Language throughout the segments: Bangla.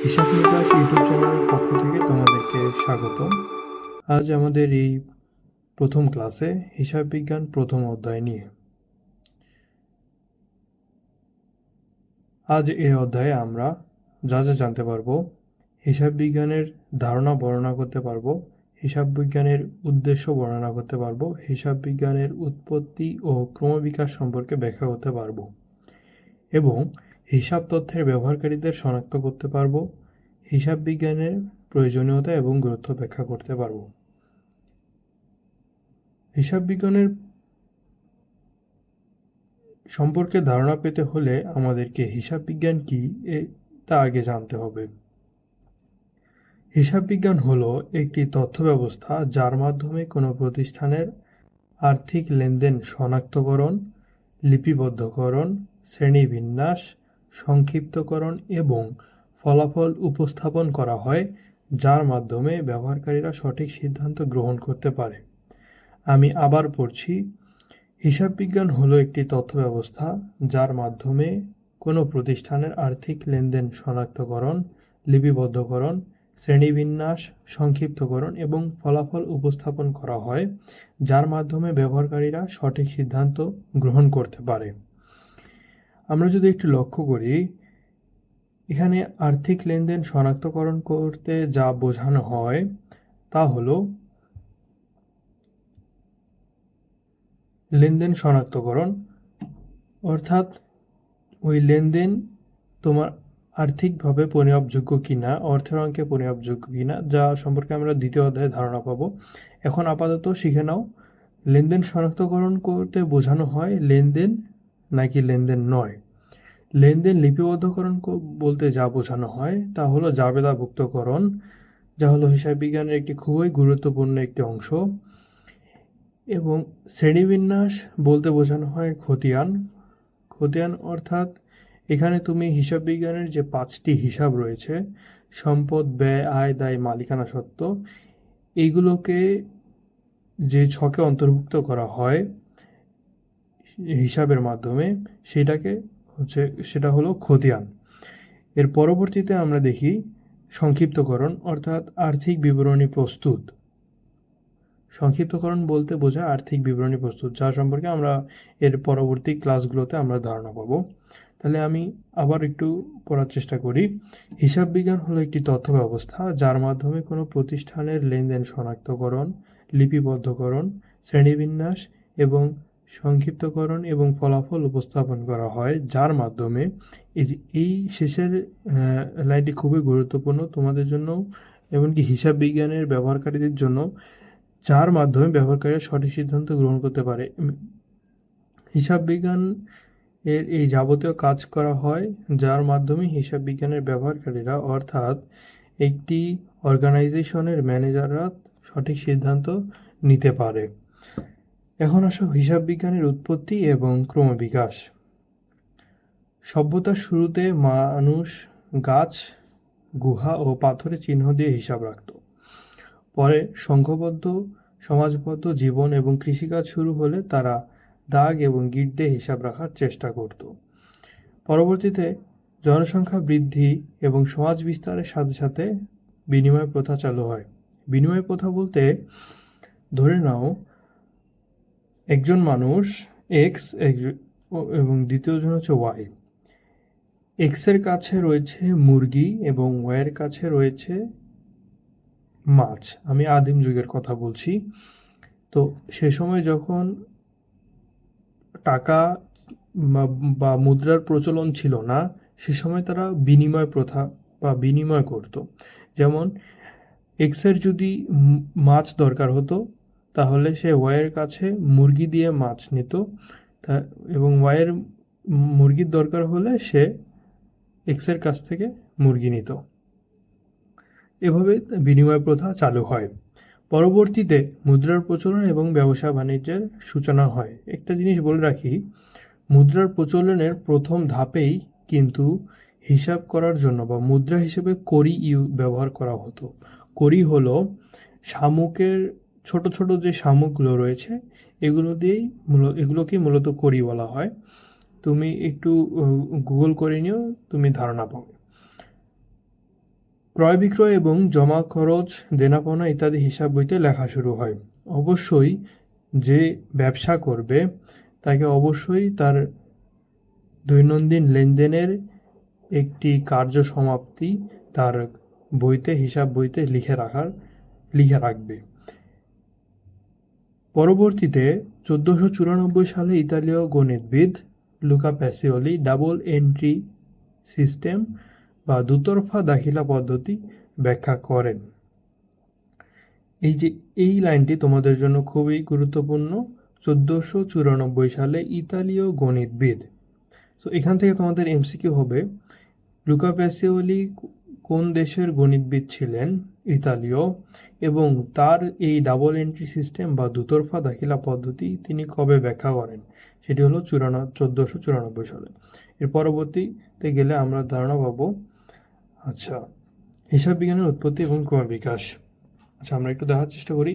হিসাব নিকাশ ইউটিউব চ্যানেলের পক্ষ থেকে তোমাদেরকে স্বাগতম। আজ আমাদের এই প্রথম ক্লাসে হিসাব বিজ্ঞান প্রথম অধ্যায় নিয়ে। আজ এই অধ্যায়ে আমরা যা যা জানতে পারবো: হিসাব বিজ্ঞানের ধারণা বর্ণনা করতে পারবো, হিসাব বিজ্ঞানের উদ্দেশ্য বর্ণনা করতে পারবো, হিসাব বিজ্ঞানের উৎপত্তি ও ক্রমবিকাশ সম্পর্কে ব্যাখ্যা করতে পারবো এবং হিসাব তথ্যের ব্যবহারকারীদের শনাক্ত করতে পারবো, হিসাব বিজ্ঞানের প্রয়োজনীয়তা এবং গুরুত্ব ব্যাখ্যা করতে পারব। হিসাব বিজ্ঞানের সম্পর্কে ধারণা পেতে হলে আমাদেরকে হিসাব বিজ্ঞান কি তা আগে জানতে হবে। হিসাব বিজ্ঞান হলো একটি তথ্য ব্যবস্থা যার মাধ্যমে কোনো প্রতিষ্ঠানের আর্থিক লেনদেন শনাক্তকরণ, লিপিবদ্ধকরণ, শ্রেণীবিন্যাস, সংক্ষিপ্তকরণ এবং ফলাফল উপস্থাপন করা হয়, যার মাধ্যমে ব্যবহারকারীরা সঠিক সিদ্ধান্ত গ্রহণ করতে পারে। আমি আবার পড়ছি, হিসাব বিজ্ঞান হলো একটি তথ্য ব্যবস্থা যার মাধ্যমে কোনো প্রতিষ্ঠানের আর্থিক লেনদেন শনাক্তকরণ, লিপিবদ্ধকরণ, শ্রেণীবিন্যাস, সংক্ষিপ্তকরণ এবং ফলাফল উপস্থাপন করা হয়, যার মাধ্যমে ব্যবহারকারীরা সঠিক সিদ্ধান্ত গ্রহণ করতে পারে। আমরা যদি একটু লক্ষ্য করি, এখানে আর্থিক লেনদেন শনাক্তকরণ করতে যা বোঝানো হয় তা হলো লেনদেন শনাক্তকরণ, অর্থাৎ ওই লেনদেন তোমার আর্থিকভাবে পরিমাপযোগ্য কিনা, অর্থের অঙ্কে পরিমাপযোগ্য কিনা, যা সম্পর্কে আমরা দ্বিতীয় অধ্যায়ে ধারণা পাবো। এখন আপাতত শিখে নাও, লেনদেন শনাক্তকরণ করতে বোঝানো হয় লেনদেন নাকি লেনদেন নয়। লেনদেন লিপিবদ্ধকরণ বলতে যা বোঝানো হয় তা হলো জাবেদাভুক্তকরণ, যা হলো হিসাব বিজ্ঞানের একটি খুবই গুরুত্বপূর্ণ একটি অংশ। এবং শ্রেণীবিন্যাস বলতে বোঝানো হয় খতিয়ান। খতিয়ান অর্থাৎ এখানে তুমি হিসাব বিজ্ঞানের যে 5টি হিসাব রয়েছে, সম্পদ, ব্যয়, আয়, দায়, মালিকানা সত্ত্ব, এইগুলোকে যে ছকে অন্তর্ভুক্ত করা হয় হিসাবের মাধ্যমে, সেটা হলো খতিয়ান। এর পরবর্তীতে আমরা দেখি সংক্ষিপ্তকরণ, অর্থাৎ আর্থিক বিবরণী প্রস্তুত। সংক্ষিপ্তকরণ বলতে বোঝায় আর্থিক বিবরণী প্রস্তুত, যা সম্পর্কে আমরা এর পরবর্তী ক্লাসগুলোতে আমরা ধারণা পাবো। তাহলে আমি আবার একটু পড়ার চেষ্টা করি। হিসাব বিজ্ঞান হলো একটি তথ্য ব্যবস্থা যার মাধ্যমে কোনো প্রতিষ্ঠানের লেনদেন শনাক্তকরণ, লিপিবদ্ধকরণ, শ্রেণীবিন্যাস এবং সংক্ষিপ্তকরণ এবং ফলাফল উপস্থাপন করা হয়, যার মাধ্যমে এই শেষের লাইনটি খুবই গুরুত্বপূর্ণ তোমাদের জন্য, এমনকি হিসাব বিজ্ঞানের ব্যবহারকারীদের জন্য, যার মাধ্যমে ব্যবহারকারীরা সঠিক সিদ্ধান্ত গ্রহণ করতে পারে। হিসাব বিজ্ঞান এর এই যাবতীয় কাজ করা হয় যার মাধ্যমে হিসাব বিজ্ঞানের ব্যবহারকারীরা, অর্থাৎ একটি অর্গানাইজেশনের ম্যানেজাররা সঠিক সিদ্ধান্ত নিতে পারে। এখন আসো হিসাব বিজ্ঞানের উৎপত্তি এবং ক্রমবিকাশ। সভ্যতার শুরুতে মানুষ গাছ, গুহা ও পাথরের চিহ্ন দিয়ে হিসাব রাখত। পরে সংঘবদ্ধ সমাজবদ্ধ জীবন এবং কৃষিকাজ শুরু হলে তারা দাগ এবং গিট দিয়ে হিসাব রাখার চেষ্টা করত। পরবর্তীতে জনসংখ্যা বৃদ্ধি এবং সমাজ বিস্তারের সাথে সাথে বিনিময় প্রথা চালু হয়। বিনিময় প্রথা বলতে ধরে নাও একজন মানুষ এক্স এবং দ্বিতীয়জন হচ্ছে ওয়াই। এক্সের কাছে রয়েছে মুরগি এবং ওয়াইয়ের কাছে রয়েছে মাছ। আমি আদিম যুগের কথা বলছি। তো সে সময় যখন টাকা বা মুদ্রার প্রচলন ছিল না, সে সময় তারা বিনিময় প্রথা বা বিনিময় করত। যেমন এক্সের যদি মাছ দরকার হতো, তাহলে সে ওয়াইয়ের কাছে মুরগি দিয়ে মাছ নিত, এবং ওয়াইয়ের মুরগির দরকার হলে সে এক্সের কাছ থেকে মুরগি নিত। এভাবে বিনিময় প্রথা চালু হয়। পরবর্তীতে মুদ্রার প্রচলন এবং ব্যবসা বাণিজ্যের সূচনা হয়। একটা জিনিস বলে রাখি, মুদ্রার প্রচলনের প্রথম ধাপেই কিন্তু হিসাব করার জন্য বা মুদ্রা হিসেবে কড়ি ব্যবহার করা হতো। কড়ি হলো শামুকের ছোট ছোট যে শামুকগুলো রয়েছে, এগুলোকেই মূলত কড়ি বলা হয়। তুমি একটু গুগল করে নিও, তুমি ধারণা পাবে। ক্রয় বিক্রয় এবং জমা খরচ, দেনাপাওনা ইত্যাদি হিসাব বইতে লেখা শুরু হয়। অবশ্যই যে ব্যবসা করবে তাকে অবশ্যই তার দৈনন্দিন লেনদেনের একটি কার্য সমাপ্তি তার বইতে, হিসাব বইতে লিখে রাখবে। পরবর্তীতে 1494 সালে ইতালীয় গণিতবিদ Luca Pacioli double entry system বা দুতরফা দাখিলা পদ্ধতি ব্যাখ্যা করেন। এই লাইনটি তোমাদের জন্য খুবই গুরুত্বপূর্ণ। 1494 সালে ইতালীয় গণিতবিদ। তো এখান থেকে তোমাদের এমসিকিউ হবে, লুকা প্যাসিওলি কোন দেশের গণিতবিদ ছিলেন? ইতালীয়। এবং তার এই ডাবল এন্ট্রি সিস্টেম বা দুতরফা দাখিলা পদ্ধতি তিনি কবে ব্যাখ্যা করেন? সেটি হলো 1494 সালে। এর পরবর্তীতে গেলে আমরা ধারণা পাবো, আচ্ছা, হিসাব বিজ্ঞানের উৎপত্তি এবং ক্রমবিকাশ। আচ্ছা, আমরা একটু দেখার চেষ্টা করি।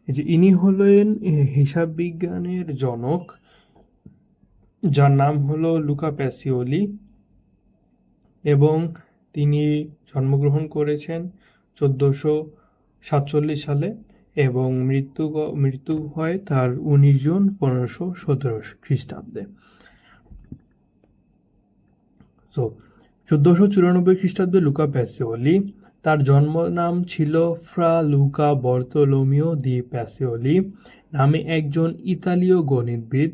এই যে ইনি হলেন হিসাব বিজ্ঞানের জনক, যার নাম হলো লুকা প্যাসিওলি, এবং তিনি জন্মগ্রহণ করেছেন 1447 সালে এবং মৃত্যু হয় তার 19 জুন 1517 খ্রিস্টাব্দে। তো 1494 খ্রিস্টাব্দে লুকা প্যাসিওলি, তার জন্ম নাম ছিল ফ্রা লুকা বর্তলোমিও দি প্যাসিওলি নামে একজন ইতালীয় গণিতবিদ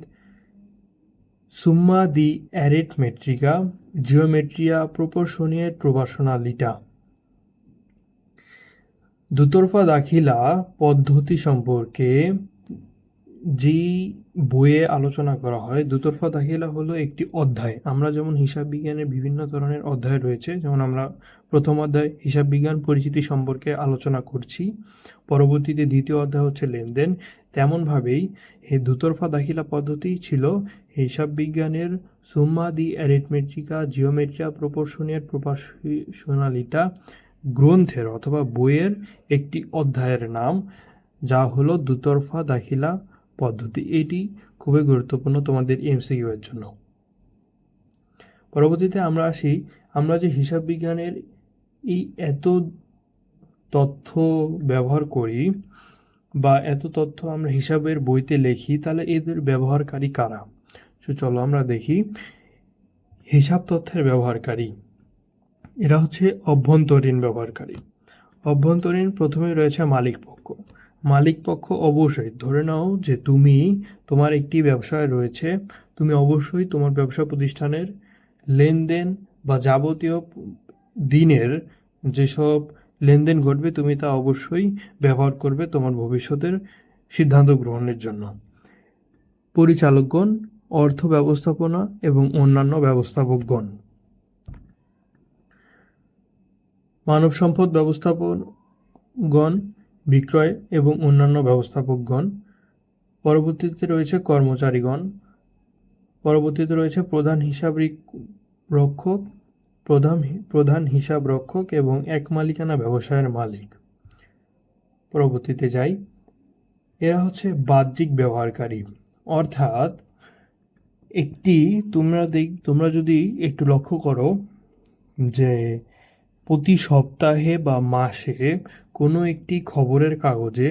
সুম্মা দি অ্যারিথমেট্রিকা জিওমেট্রিয়া প্রপোর্শনিয়েট প্রবাশনালিটা দুতরফা দাখিলা পদ্ধতি সম্পর্কে যেই বইয়ে আলোচনা করা হয়। দুতরফা দাখিলা হলো একটি অধ্যায়। আমরা যেমন হিসাব বিজ্ঞানের বিভিন্ন ধরনের অধ্যায় রয়েছে, যেমন আমরা প্রথম অধ্যায় হিসাব বিজ্ঞান পরিচিতি সম্পর্কে আলোচনা করছি, পরবর্তীতে দ্বিতীয় অধ্যায় হচ্ছে লেনদেন, তেমনভাবেই এই দুতরফা দাখিলা পদ্ধতি ছিল হিসাব বিজ্ঞানের সুম্মা দি অ্যারিথমেট্রিকা জিওমেট্রিয়া প্রপোর্শনিয়েট প্রপোর্শনালিটা গ্রন্থের অথবা বইয়ের একটি অধ্যায়ের নাম, যা হলো দুতরফা দাখিলা পদ্ধতি। এটি খুবই গুরুত্বপূর্ণ তোমাদের এমসিকিউ এর জন্য। পরবর্তীতে আমরা আসি, আমরা যে হিসাব বিজ্ঞানের এই এত তথ্য ব্যবহার করি বা এত তথ্য আমরা হিসাবের বইতে লিখি, তাহলে এদের ব্যবহারকারী কারা? চলো আমরা দেখি। হিসাব তথ্যের ব্যবহারকারী এরা হচ্ছে অভ্যন্তরীণ ব্যবহারকারী। অভ্যন্তরীণ প্রথমে রয়েছে মালিক পক্ষ। মালিক পক্ষ অবশ্যই, ধরে নাও যে তোমার একটি ব্যবসায় রয়েছে, তুমি অবশ্যই তোমার ব্যবসা প্রতিষ্ঠানের লেনদেন বা যাবতীয় দিনের যেসব লেনদেন ঘটবে তুমি তা অবশ্যই ব্যবহার করবে তোমার ভবিষ্যতের সিদ্ধান্ত গ্রহণের জন্য। পরিচালকগণ, অর্থ ব্যবস্থাপনা এবং অন্যান্য ব্যবস্থাপকগণ, মানব সম্পদ ব্যবস্থাপকগণ, বিক্রয় এবং অন্যান্য ব্যবস্থাপকগণ। পরবর্তীতে রয়েছে কর্মচারীগণ। পরবর্তীতে রয়েছে প্রধান হিসাব রক্ষক এবং এক মালিকানা ব্যবসায়ের মালিক। পরবর্তীতে যাই, এরা হচ্ছে বাহ্যিক ব্যবহারকারী, অর্থাৎ তোমরা যদি একটু লক্ষ্য করো যে প্রতি সপ্তাহে বা মাসে কোনো একটি খবরের কাগজে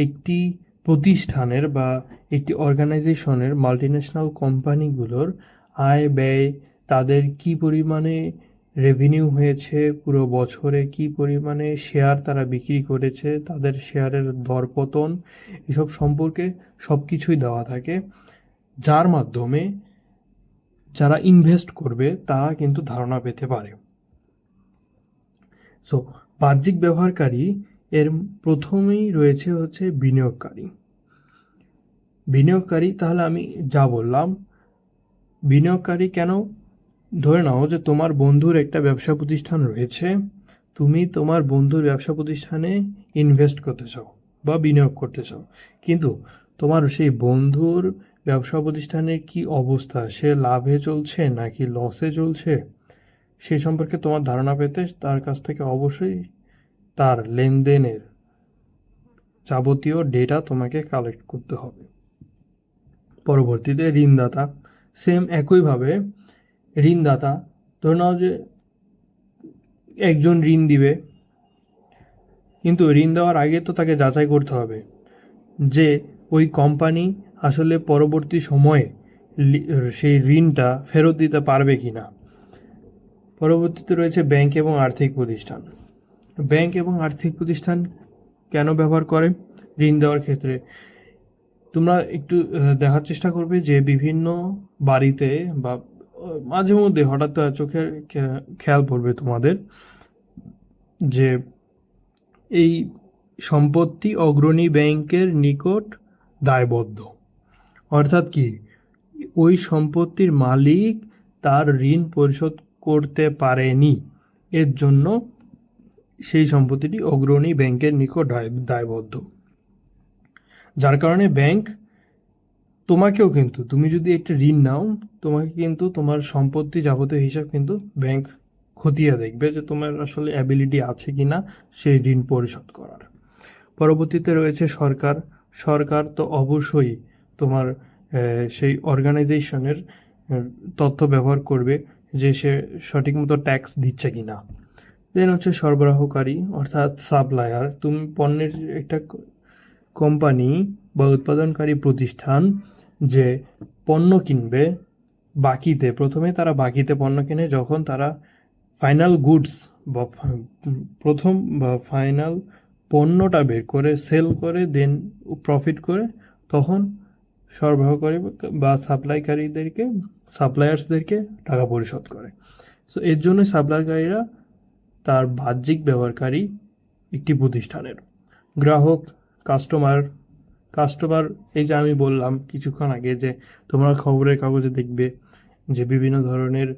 একটি প্রতিষ্ঠানের বা একটি অর্গানাইজেশনের, মাল্টিন্যাশনাল কোম্পানিগুলোর আয় ব্যয়, তাদের কি পরিমাণে রেভিনিউ হয়েছে পুরো বছরে, কি পরিমাণে শেয়ার তারা বিক্রি করেছে, তাদের শেয়ারের দরপতন, এসব সম্পর্কে সব কিছুই দেওয়া থাকে, যার মাধ্যমে যারা ইনভেস্ট করবে তারা কিন্তু ধারণা পেতে পারে। সো বাহ্যিক ব্যবহারকারী এর প্রথমেই রয়েছে হচ্ছে বিনিয়োগকারী। তাহলে আমি যা বললাম, বিনিয়োগকারী কেন? ধরে নাও যে তোমার বন্ধুর একটা ব্যবসা প্রতিষ্ঠান রয়েছে, তুমি তোমার বন্ধুর ব্যবসা প্রতিষ্ঠানে ইনভেস্ট করতে চাও বা বিনিয়োগ করতে চাও, কিন্তু তোমার সেই বন্ধুর ব্যবসা প্রতিষ্ঠানের কি অবস্থা, সে লাভে চলছে নাকি লসে চলছে, সে সম্পর্কে তোমার ধারণা পেতে তার কাছ থেকে অবশ্যই তার লেনদেনের যাবতীয় ডেটা তোমাকে কালেক্ট করতে হবে। পরবর্তীতে ঋণদাতা, সেম একইভাবে ঋণদাতা, ধরে নাও যে একজন ঋণ দিবে, কিন্তু ঋণ দেওয়ার আগে তো তাকে যাচাই করতে হবে যে ওই কোম্পানি আসলে পরবর্তী সময়ে সেই ঋণটা ফেরত দিতে পারবে কি না। পরবর্তীতে রয়েছে ব্যাংক এবং আর্থিক প্রতিষ্ঠান। ব্যাংক এবং আর্থিক প্রতিষ্ঠান কেন ব্যবহার করে ঋণ দেওয়ার ক্ষেত্রে? তোমরা একটু দেখার চেষ্টা করবে যে বিভিন্ন বাড়িতে বা মাঝে মধ্যে হঠাৎ চোখের খেয়াল পড়বে তোমাদের যে এই সম্পত্তি অগ্রণী ব্যাংকের নিকট দায়বদ্ধ। অর্থাৎ কি, ওই সম্পত্তির মালিক তার ঋণ পরিশোধ করতে পারেনি, এর জন্য সেই সম্পত্তিটি অগ্রণী ব্যাংকের নিকট দায়বদ্ধ। যার কারণে ব্যাংক তোমাকেও কিন্তু, তুমি যদি একটা ঋণ নাও, তোমাকে কিন্তু তোমার সম্পত্তি যাবতীয় হিসাব কিন্তু ব্যাংক খতিয়ে দেখবে যে তোমার আসলে অ্যাবিলিটি আছে কি না সেই ঋণ পরিশোধ করার। পরবর্তীতে রয়েছে সরকার। সরকার তো অবশ্যই তোমার সেই অর্গানাইজেশনের তথ্য ব্যবহার করবে যে সে সঠিক মতো ট্যাক্স দিচ্ছে কি না। দেন হচ্ছে সরবরাহকারী অর্থাৎ সাপ্লায়ার। তুমি পণ্যের একটা কোম্পানি বা উৎপাদনকারী প্রতিষ্ঠান যে পণ্য কিনবে বাকিতে, প্রথমে তারা বাকিতে পণ্য কেনে, যখন তারা ফাইনাল গুডস বা প্রথম বা ফাইনাল পণ্যটা বের করে সেল করে দেন প্রফিট করে, তখন সরবরাহকারী বা সাপ্লায়ার্সদেরকে টাকা পরিশোধ করে। সো এর জন্য সাপ্লাইকারীরা তার বাহ্যিক ব্যবহারকারী একটি প্রতিষ্ঠানের। গ্রাহক, কাস্টমার। এই যে আমি বললাম কিছুক্ষণ আগে যে তোমরা খবরের কাগজে দেখবে যে বিভিন্ন ধরনের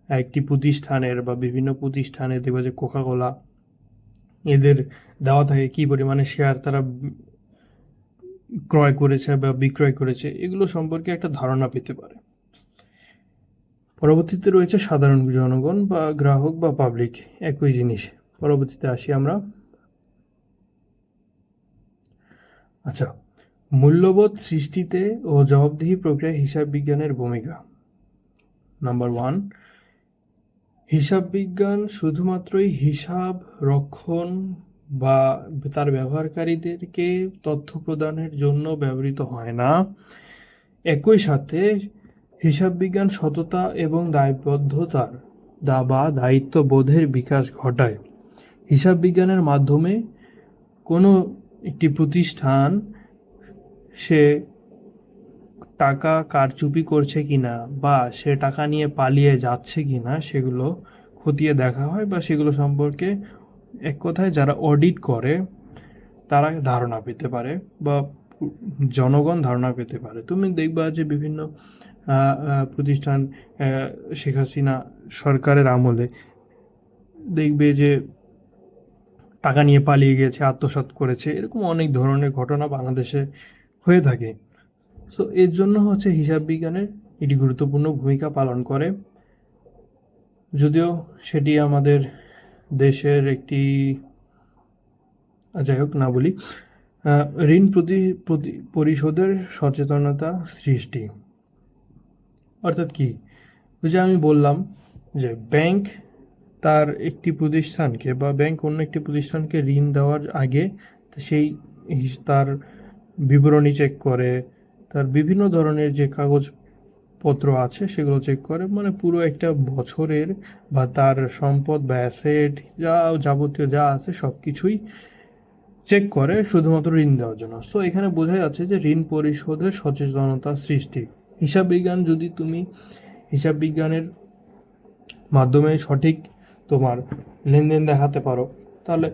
একটি প্রতিষ্ঠানের বা বিভিন্ন প্রতিষ্ঠানে দেখবে যে কোকাকোলা, এদের দেওয়া থাকে কী পরিমাণে শেয়ার তারা ক্রয় করেছে বা বিক্রয় করেছে, এগুলো সম্পর্কে একটা ধারণা পেতে পারে। পরবর্তীতে রয়েছে সাধারণ জনগণ বা গ্রাহক বা পাবলিক, একই জিনিস। পরবর্তীতে আসি আমরা। আচ্ছা, মূল্যবোধ সৃষ্টিতে ও জবাবদিহি প্রক্রিয়ায় হিসাব বিজ্ঞানের ভূমিকা। নাম্বার 1, হিসাব বিজ্ঞান শুধুমাত্রই হিসাব রক্ষণ বা তার ব্যবহারকারীদেরকে তথ্য প্রদানের জন্য ব্যবহৃত হয় না। একই সাথে হিসাব বিজ্ঞান সততা এবং দায়বদ্ধতার বা দায়িত্ববোধের বিকাশ ঘটায়। হিসাব বিজ্ঞানের মাধ্যমে কোনো একটি প্রতিষ্ঠান সে টাকা কারচুপি করছে কিনা বা সে টাকা নিয়ে পালিয়ে যাচ্ছে কিনা সেগুলো খতিয়ে দেখা হয়, বা সেগুলো সম্পর্কে এক কথায় যারা অডিট করে তারা ধারণা পেতে পারে বা জনগণ ধারণা পেতে পারে। তুমি দেখবা যে বিভিন্ন প্রতিষ্ঠান শেখ হাসিনা সরকারের আমলে দেখবে যে টাকা নিয়ে পালিয়ে গেছে, আত্মসাৎ করেছে, এরকম অনেক ধরনের ঘটনা বাংলাদেশে হয়ে থাকে। সো এর জন্য হচ্ছে হিসাব বিজ্ঞানের এটি গুরুত্বপূর্ণ ভূমিকা পালন করে। যদিও সেটি আমাদের দেশের একটি, যাই হোক না বলি, ঋণ পরিশোধের সচেতনতা সৃষ্টি। অর্থাৎ কি, ওই যে আমি বললাম যে ব্যাংক তার একটি প্রতিষ্ঠানকে বা ব্যাংক অন্য একটি প্রতিষ্ঠানকে ঋণ দেওয়ার আগে সেই তার বিবরণী চেক করে, তার বিভিন্ন ধরনের যে কাগজপত্র আছে সেগুলো চেক করে, মানে পুরো একটা বছরের বা তার সম্পদ বা অ্যাসেট যা যাবতীয় যা আছে সব কিছুই চেক করে শুধুমাত্র ঋণ দেওয়ার জন্য। সো এখানে বোঝা যাচ্ছে যে ঋণ পরিশোধের সচেতনতা সৃষ্টি। হিসাব বিজ্ঞান, যদি তুমি হিসাব বিজ্ঞানের মাধ্যমে সঠিক তোমার লেনদেন দেখাতে পারো তাহলে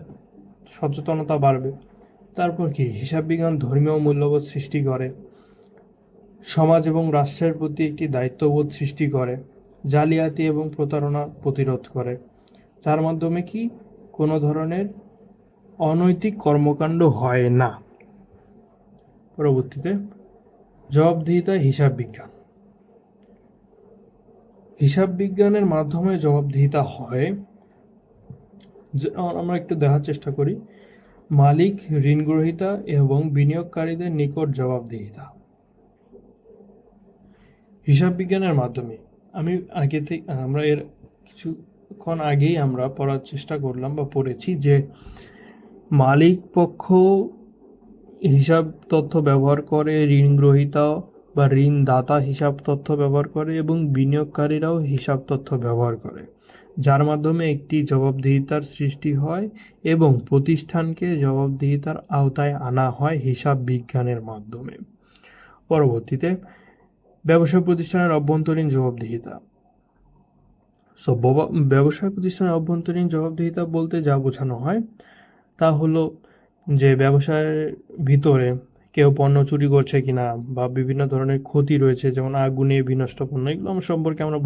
সচেতনতা বাড়বে। তারপর কি, হিসাব বিজ্ঞান ধর্মীয় মূল্যবোধ সৃষ্টি করে, সমাজ এবং রাষ্ট্রের প্রতি একটি দায়িত্ববোধ সৃষ্টি করে, জালিয়াতি এবং প্রতারণা প্রতিরোধ করে, যার মাধ্যমে কি কোনো ধরনের অনৈতিক কর্মকাণ্ড হয় না। পরবর্তীতে জবাবদিহিতা হিসাব বিজ্ঞান। হিসাব বিজ্ঞানের মাধ্যমে জবাবদিহিতা হয়, আমরা একটু দেখার চেষ্টা করি। মালিক, ঋণগ্রহীতা এবং বিনিয়োগকারীদের নিকট জবাবদিহিতা হিসাব বিজ্ঞানের মাধ্যমে। আমরা এর কিছুক্ষণ আগেই আমরা পড়ার চেষ্টা করলাম বা পড়েছি যে মালিক পক্ষ হিসাব তথ্য ব্যবহার করে, ঋণ গ্রহীতা বা ঋণদাতা হিসাব তথ্য ব্যবহার করে এবং বিনিয়োগকারীরাও হিসাব তথ্য ব্যবহার করে, যার মাধ্যমে একটি জবাবদিহিতার সৃষ্টি হয় এবং প্রতিষ্ঠানকে জবাবদিহিতার আওতায় আনা হয় হিসাব বিজ্ঞানের মাধ্যমে। পরবর্তীতে ব্যবসায় প্রতিষ্ঠানের অভ্যন্তরীণ জবাবদিহিতা। সো ব্যবসায় প্রতিষ্ঠানের অভ্যন্তরীণ জবাবদিহিতা বলতে যা বোঝানো হয় তা হলো যে ব্যবসায়ের ভিতরে কেউ পণ্য চুরি করছে কিনা বা বিভিন্ন ধরনের ক্ষতি রয়েছে, যেমন আগুনে বিনষ্ট পণ্য, এগুলো আমার সম্পর্কে আমরা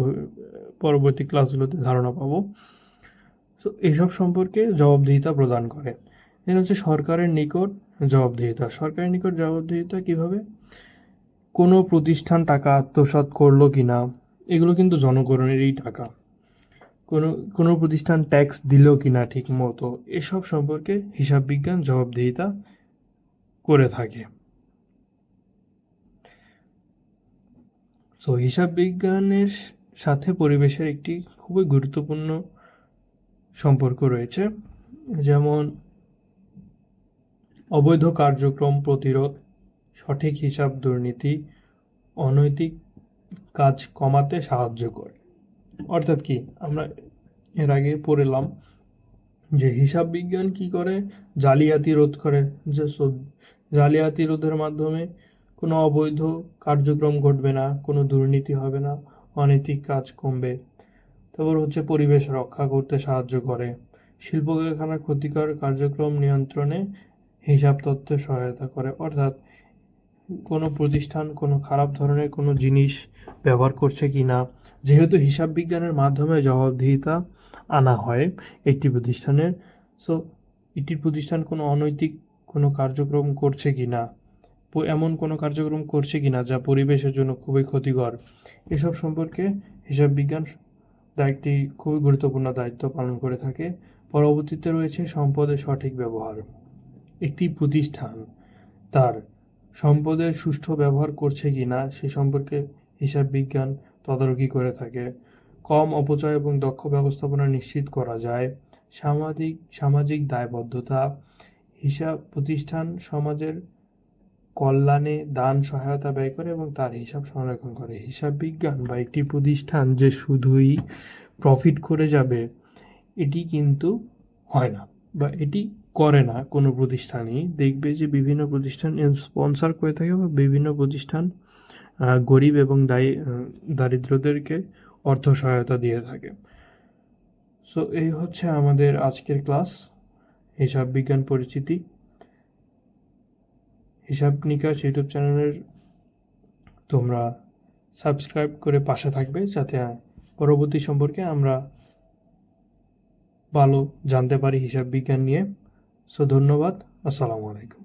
পরবর্তী ক্লাসগুলোতে ধারণা পাবো। তো এসব সম্পর্কে জবাবদিহিতা প্রদান করে। দেন হচ্ছে সরকারের নিকট জবাবদিহিতা। সরকারের নিকট জবাবদিহিতা কিভাবে? কোনো প্রতিষ্ঠান টাকা আত্মসাৎ করলো কিনা, এগুলো কিন্তু জনগণেরই টাকা। কোনো প্রতিষ্ঠান ট্যাক্স দিল কিনা ঠিক মতো, এসব সম্পর্কে হিসাব বিজ্ঞান জবাবদিহিতা করে থাকে। সো হিসাব বিজ্ঞানের সাথে পরিবেশের একটি খুবই গুরুত্বপূর্ণ সম্পর্ক রয়েছে, যেমন অবৈধ কার্যক্রম প্রতিরোধ, সঠিক হিসাব দুর্নীতি, অনৈতিক কাজ কমাতে সাহায্য করে। অর্থাৎ কি, আমরা এর আগে পড়লাম যে হিসাব বিজ্ঞান কি করে? জালিয়াতি রোধ করে। যে জালিয়াতি রোধের মাধ্যমে কোনো অবৈধ কার্যক্রম ঘটবে না, কোনো দুর্নীতি হবে না, অনৈতিক কাজ কমবে। তারপর হচ্ছে পরিবেশ রক্ষা করতে সাহায্য করে। শিল্প কারখানার ক্ষতিকর কার্যক্রম নিয়ন্ত্রণে হিসাব তথ্যে সহায়তা করে। অর্থাৎ কোনো প্রতিষ্ঠান কোনো খারাপ ধরনের কোনো জিনিস ব্যবহার করছে কি না, যেহেতু হিসাব বিজ্ঞানের মাধ্যমে জবাবদিহিতা আনা হয় একটি প্রতিষ্ঠানের, সো একটি প্রতিষ্ঠান কোনো অনৈতিক কোনো কার্যক্রম করছে কি না, এমন কোনো কার্যক্রম করছে কি না যা পরিবেশের জন্য খুবই ক্ষতিকর, এসব সম্পর্কে হিসাব বিজ্ঞান একটি খুবই গুরুত্বপূর্ণ দায়িত্ব পালন করে থাকে। পরবর্তীতে রয়েছে সম্পদের সঠিক ব্যবহার। একটি প্রতিষ্ঠান তার সম্পদের সুষ্ঠু ব্যবহার করছে কি না সে সম্পর্কে হিসাব বিজ্ঞান তদারকি করে থাকে। কম অপচয় এবং দক্ষ ব্যবস্থাপনা নিশ্চিত করা যায়। সামাজিক দায়বদ্ধতা। হিসাব প্রতিষ্ঠান সমাজের কল্যাণে দান সহায়তা ব্যয় করে এবং তার হিসাব সংরক্ষণ করে। হিসাব বিজ্ঞান বা একটি প্রতিষ্ঠান যে শুধুই প্রফিট করে যাবে এটি কিন্তু হয় না, বা এটি করে না কোনো প্রতিষ্ঠানই। দেখবে যে বিভিন্ন প্রতিষ্ঠান স্পন্সর করে থাকে বা বিভিন্ন প্রতিষ্ঠান গরিব এবং দারিদ্রদেরকে অর্থ সহায়তা দিয়ে থাকে। সো এই হচ্ছে আমাদের আজকের ক্লাস, হিসাব বিজ্ঞান পরিচিতি। হিসাব নিকাশ ইউটিউব চ্যানেলের তোমরা সাবস্ক্রাইব করে পাশে থাকবে, যাতে পরবর্তী সম্পর্কে আমরা ভালো জানতে পারি হিসাব বিজ্ঞান নিয়ে। সো ধন্যবাদ, আসসালামু আলাইকুম।